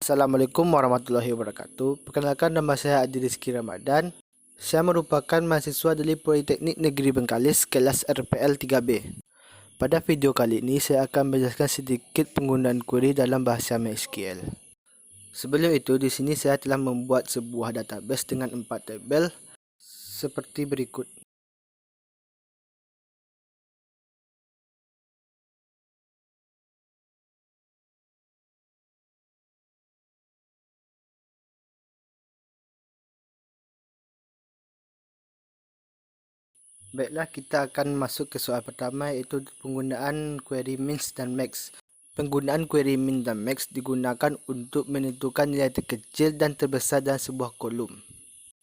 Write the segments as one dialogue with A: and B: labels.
A: Assalamualaikum warahmatullahi wabarakatuh. Perkenalkan, nama saya Adi Rizky Ramadan. Saya merupakan mahasiswa dari Politeknik Negeri Bengkalis kelas RPL 3B. Pada video kali ini saya akan menjelaskan sedikit penggunaan query dalam bahasa MySQL. Sebelum itu, di sini saya telah membuat sebuah database dengan 4 tabel seperti berikut. Baiklah, kita akan masuk ke soal pertama, iaitu penggunaan query min dan max. Penggunaan query min dan max digunakan untuk menentukan nilai terkecil dan terbesar dalam sebuah kolom.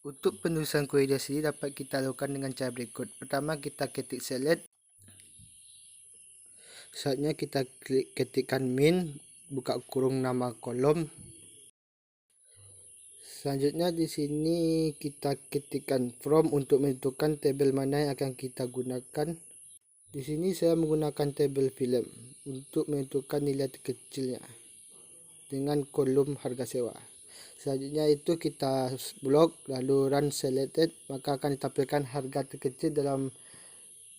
A: Untuk penulisan query sendiri dapat kita lakukan dengan cara berikut. Pertama, kita ketik select. Selanjutnya kita ketikkan min, buka kurung nama kolom. Selanjutnya di sini kita ketikkan from untuk menentukan tabel mana yang akan kita gunakan. Di sini saya menggunakan tabel film untuk menentukan nilai terkecilnya dengan kolom harga sewa. Selanjutnya itu kita blok lalu run selected, maka akan ditampilkan harga terkecil dalam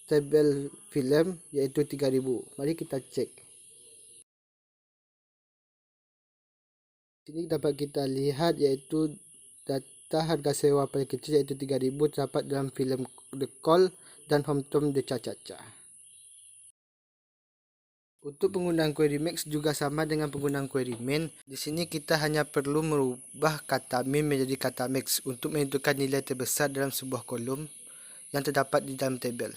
A: tabel film yaitu 3000. Mari kita cek. Sini dapat kita lihat yaitu data harga sewa paling kecil yaitu 3000 terdapat dalam filem The Call dan Hometown The Cha-Cha-Cha. Untuk penggunaan query max juga sama dengan penggunaan query min. Di sini kita hanya perlu merubah kata min menjadi kata max untuk menentukan nilai terbesar dalam sebuah kolom yang terdapat di dalam tabel.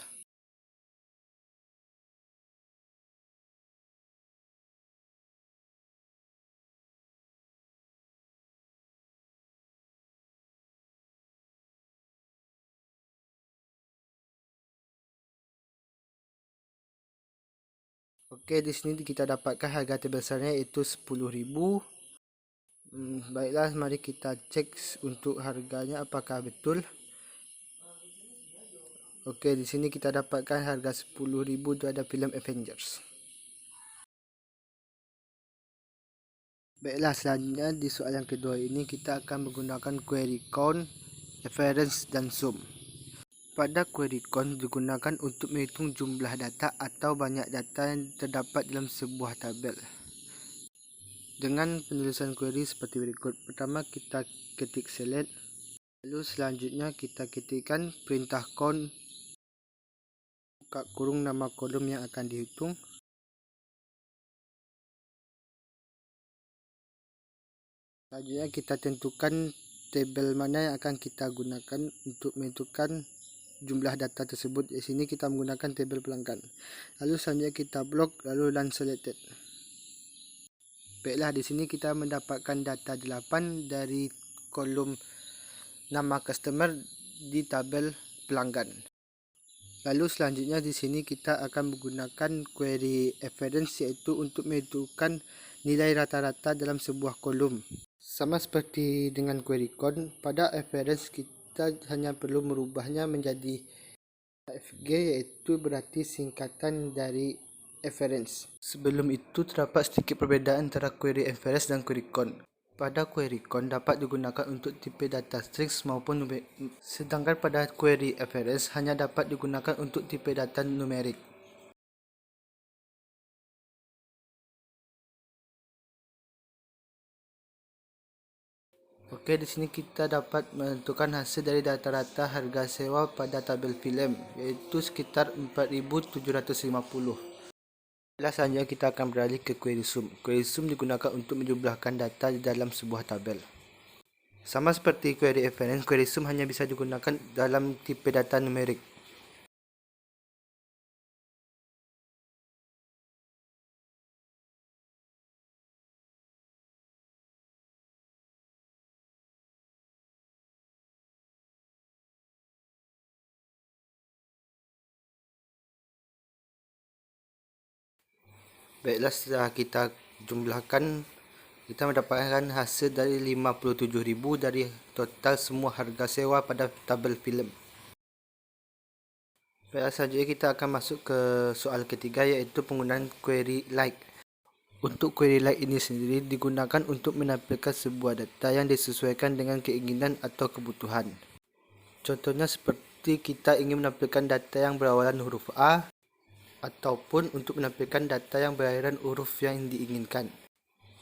A: Okey, di sini kita dapatkan harga terbesarnya iaitu 10.000. Baiklah, mari kita cek untuk harganya apakah betul. Okey, di sini kita dapatkan harga 10.000 itu ada filem Avengers. Baiklah, selanjutnya di soal yang kedua ini kita akan menggunakan query count, reference dan zoom. Pada query count digunakan untuk menghitung jumlah data atau banyak data yang terdapat dalam sebuah tabel. Dengan penulisan query seperti berikut. Pertama, kita ketik select. Lalu selanjutnya kita ketikkan perintah count, buka kurung nama kolom yang akan dihitung. Selanjutnya kita tentukan tabel mana yang akan kita gunakan untuk menentukan jumlah data tersebut. Di sini kita menggunakan tabel pelanggan. Lalu selanjutnya kita blok lalu run selected. Baiklah, di sini kita mendapatkan data 8 dari kolom nama customer di tabel pelanggan. Lalu selanjutnya di sini kita akan menggunakan query reference yaitu untuk menentukan nilai rata-rata dalam sebuah kolom. Sama seperti dengan query count, pada reference kita hanya perlu merubahnya menjadi FG yaitu berarti singkatan dari reference. Sebelum itu terdapat sedikit perbezaan antara query reference dan query count. Pada query count dapat digunakan untuk tipe data strings maupun numerik, sedangkan pada query reference hanya dapat digunakan untuk tipe data numerik. Okey, di sini kita dapat menentukan hasil dari rata-rata harga sewa pada tabel filem iaitu sekitar 4.750. Selanjutnya kita akan beralih ke query sum. Query sum digunakan untuk menjumlahkan data di dalam sebuah tabel. Sama seperti query reference, query sum hanya bisa digunakan dalam tipe data numerik. Baiklah, setelah kita jumlahkan, kita mendapatkan hasil dari 57.000 dari total semua harga sewa pada tabel filem. Baiklah, selanjutnya kita akan masuk ke soal ketiga iaitu penggunaan query like. Untuk query like ini sendiri digunakan untuk menampilkan sebuah data yang disesuaikan dengan keinginan atau kebutuhan. Contohnya seperti kita ingin menampilkan data yang berawalan huruf A, ataupun untuk menampilkan data yang berakhiran huruf yang diinginkan.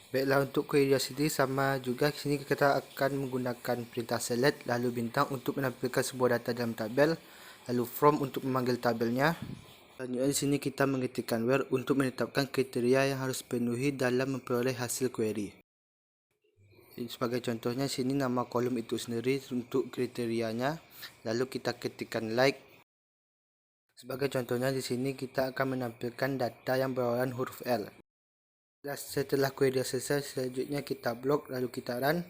A: Baiklah, untuk query sendiri sama juga. Di sini kita akan menggunakan perintah select lalu bintang untuk menampilkan sebuah data dalam tabel, lalu from untuk memanggil tabelnya. Selanjutnya di sini kita mengetikkan where untuk menetapkan kriteria yang harus penuhi dalam memperoleh hasil query. Sebagai contohnya sini nama kolom itu sendiri untuk kriterianya, lalu kita ketikkan like. Sebagai contohnya di sini kita akan menampilkan data yang berawalan huruf L. Setelah query selesai, selanjutnya kita blok lalu kita run.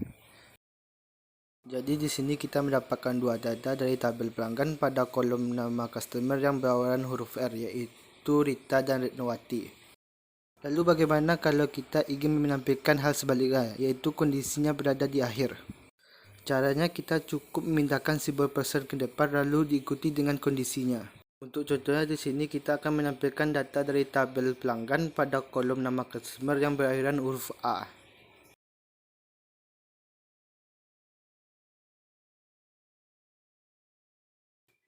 A: Jadi di sini kita mendapatkan dua data dari tabel pelanggan pada kolom nama customer yang berawalan huruf R, yaitu Rita dan Retnowati. Lalu bagaimana kalau kita ingin menampilkan hal sebaliknya, yaitu kondisinya berada di akhir? Caranya kita cukup memindahkan simbol persen ke depan lalu diikuti dengan kondisinya. Untuk contohnya di sini kita akan menampilkan data dari tabel pelanggan pada kolom nama customer yang berakhiran huruf A.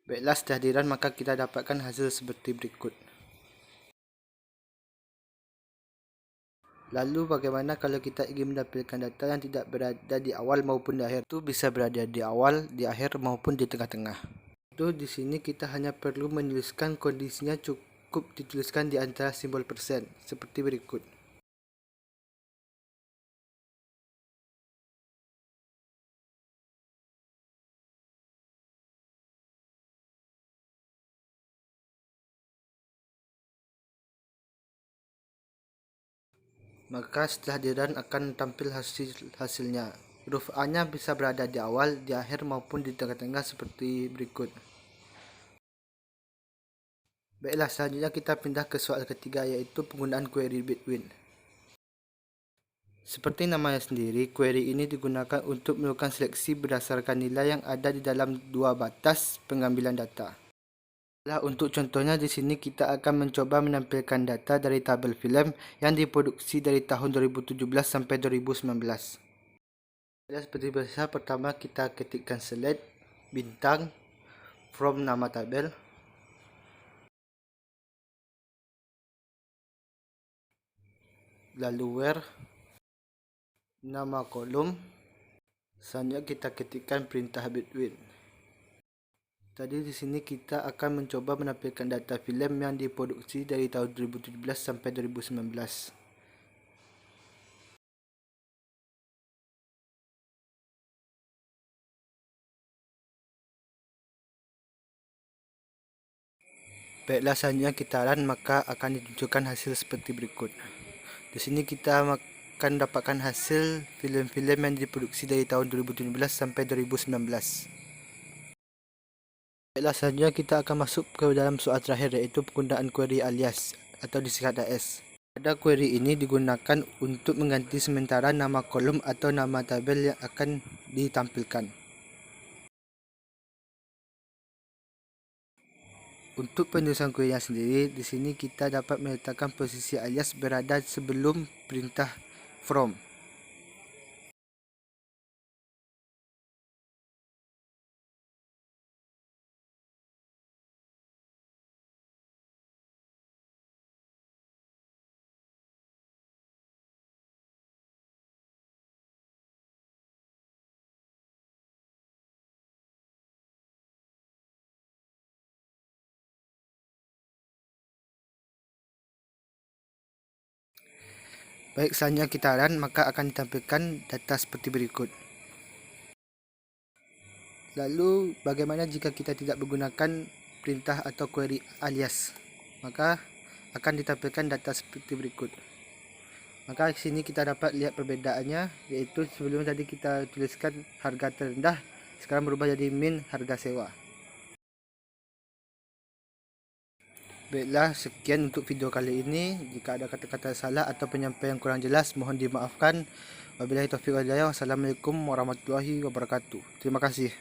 A: Baiklah, setelah di-run maka kita dapatkan hasil seperti berikut. Lalu bagaimana kalau kita ingin menampilkan data yang tidak berada di awal maupun di akhir? Itu bisa berada di awal, di akhir maupun di tengah-tengah. Itu di sini kita hanya perlu menuliskan kondisinya, cukup dituliskan di antara simbol persen seperti berikut. Maka setelah di-run akan tampil hasilnya. Huruf A-nya bisa berada di awal, di akhir maupun di tengah-tengah seperti berikut. Baiklah, selanjutnya kita pindah ke soal ketiga, yaitu penggunaan query between. Seperti namanya sendiri, query ini digunakan untuk melakukan seleksi berdasarkan nilai yang ada di dalam dua batas pengambilan data. Untuk contohnya di sini kita akan mencoba menampilkan data dari tabel film yang diproduksi dari tahun 2017 sampai 2019. Seperti biasa, pertama kita ketikkan select bintang from nama tabel, lalu where nama kolom, selanjutnya kita ketikkan perintah between. Tadi di sini kita akan mencoba menampilkan data film yang diproduksi dari tahun 2017 sampai 2019. Baiklah, selanjutnya kita run maka akan ditunjukkan hasil seperti berikut. Di sini kita akan dapatkan hasil film-film yang diproduksi dari tahun 2017 sampai 2019. Baiklah, selanjutnya kita akan masuk ke dalam soal terakhir, yaitu penggunaan query alias atau disingkat AS. Pada query ini digunakan untuk mengganti sementara nama kolom atau nama tabel yang akan ditampilkan. Untuk penulisan query sendiri, di sini kita dapat meletakkan posisi alias berada sebelum perintah from. Baik, selanjutnya kita run maka akan ditampilkan data seperti berikut. Lalu bagaimana jika kita tidak menggunakan perintah atau query alias? Maka akan ditampilkan data seperti berikut. Maka di sini kita dapat lihat perbedaannya, yaitu sebelum tadi kita tuliskan harga terendah, sekarang berubah jadi min harga sewa. Baiklah, sekian untuk video kali ini. Jika ada kata-kata salah atau penyampaian kurang jelas, mohon dimaafkan. Wabillahi taufiq wal hidayah. Wassalamualaikum warahmatullahi wabarakatuh. Terima kasih.